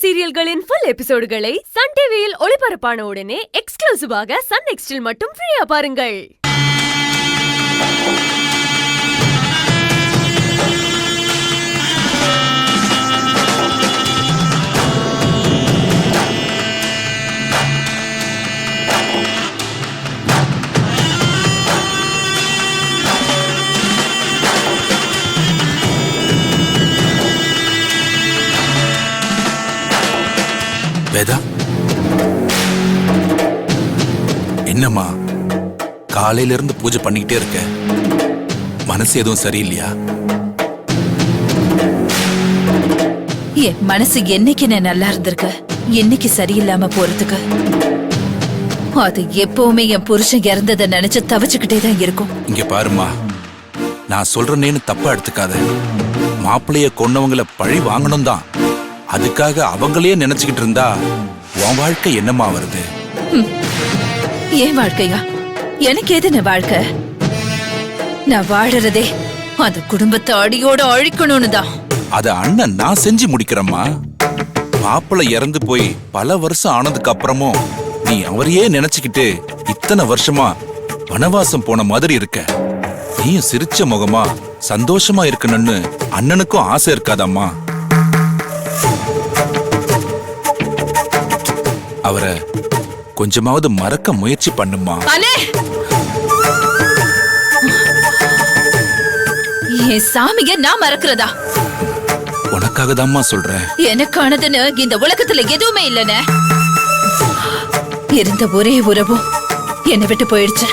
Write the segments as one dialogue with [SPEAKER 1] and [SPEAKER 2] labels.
[SPEAKER 1] சீரியல்களின் full எபிசோடுகளை Sun டிவியில் ஒளிபரப்பான உடனே எக்ஸ்க்ளூசிவாக சன் நெக்ஸ்டில் மட்டும் ஃப்ரீயா பாருங்கள்.
[SPEAKER 2] வேதா, என்னம்மா காலையில இருந்து பூஜை பண்ணிக்கிட்டே இருக்க? மனசு எதுவும் சரியில்லையா?
[SPEAKER 3] என் மனசு என்னைக்கு நல்லா இருந்திருக்கு, என்னைக்கு சரியில்லாம போறதுக்கு? அது எப்பவுமே என் புருஷன் இறந்ததை நினைச்சு தவிச்சுக்கிட்டே தான் இருக்கும்.
[SPEAKER 2] இங்க பாருமா, நான் சொல்றேன்னு தப்பா எடுத்துக்காத. மாப்பிள்ளைய கொன்னவங்களை பழி வாங்கணும் தான், அதுக்காக அவங்களையே நினைச்சுக்கிட்டு இருந்தா உன் வாழ்க்கை என்னமா வருது?
[SPEAKER 3] ஏன் வாழ்க்கையா? எனக்கு எதுன வாழ்க்கை? நான் வாழறதே அந்த குடும்பத்தை அடியோட அழிக்கணும்னு தான்.
[SPEAKER 2] அத அண்ணன் நான் செஞ்சு முடிக்கிறேம்மா. மாப்பிள்ளை இறந்து போய் பல வருஷம் ஆனதுக்கு அப்புறமும் நீ அவரையே நினைச்சுக்கிட்டு இத்தனை வருஷமா வனவாசம் போன மாதிரி இருக்க. நீயும் சிரிச்ச முகமா சந்தோஷமா இருக்கணும்னு அண்ணனுக்கும் ஆசை இருக்காதம்மா? அவரை கொஞ்சமாவது மறக்க முயற்சி பண்ணுமா?
[SPEAKER 3] என் சாமிய நான் மறக்கிறதா?
[SPEAKER 2] உனக்காக தான்மா சொல்றேன்.
[SPEAKER 3] எனக்கானதுன்னு இந்த உலகத்துல எதுவுமே இல்லைன்னு இருந்த ஒரே உறவும் என்னை விட்டு போயிடுச்சு.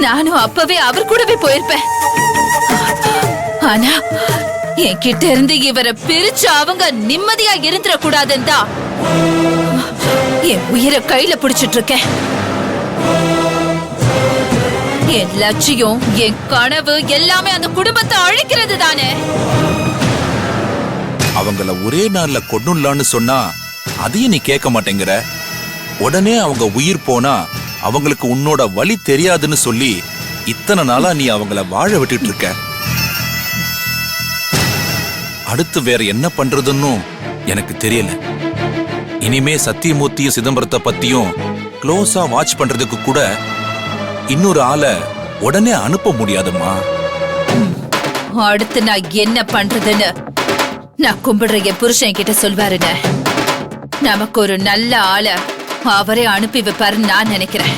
[SPEAKER 3] நானும் அப்பவே அவர் கூடவே போயிருப்பேன். ஆனா என் கிட்ட இருந்து இவரை பிரிச்சு அவங்க நிம்மதியா இருந்துட கூடாதுன்னு தான் என் உயிரை கையில பிடிச்சிட்டு இருக்கேன். என் லட்சியம், என் கனவு எல்லாமே அந்த குடும்பத்தை அழிக்கிறது தானே.
[SPEAKER 2] அவங்கள ஒரே நாள்ல கொன்னுடலான்னு சொன்னா அதையும் நீ கேட்க மாட்டேங்கிற. உடனே அவங்க உயிர் போனா அவங்களுக்கு உன்னோட வலி தெரியாதுன்னு சொல்லி இத்தனை நாளா நீ அவங்கள வாழ விட்டுட்டு இருக்க. அடுத்து வேற என்ன பண்றதுன்னு எனக்கு தெரியல. இனிமே சத்தியமூர்த்தியும் சிதம்பரத்தை பத்தியும் க்ளோஸா வாட்ச் பண்றதுக்கு கூட இன்னொரு ஆளை உடனே அனுப்ப முடியாதுமா.
[SPEAKER 3] அடுத்து நான் என்ன பண்றதுன்னு நான் கும்பிடுற என் புருஷன் கிட்ட சொல்வாருன்னு நமக்கு ஒரு நல்ல ஆளை அவரே அனுப்பி வைப்பாருன்னு நான் நினைக்கிறேன்.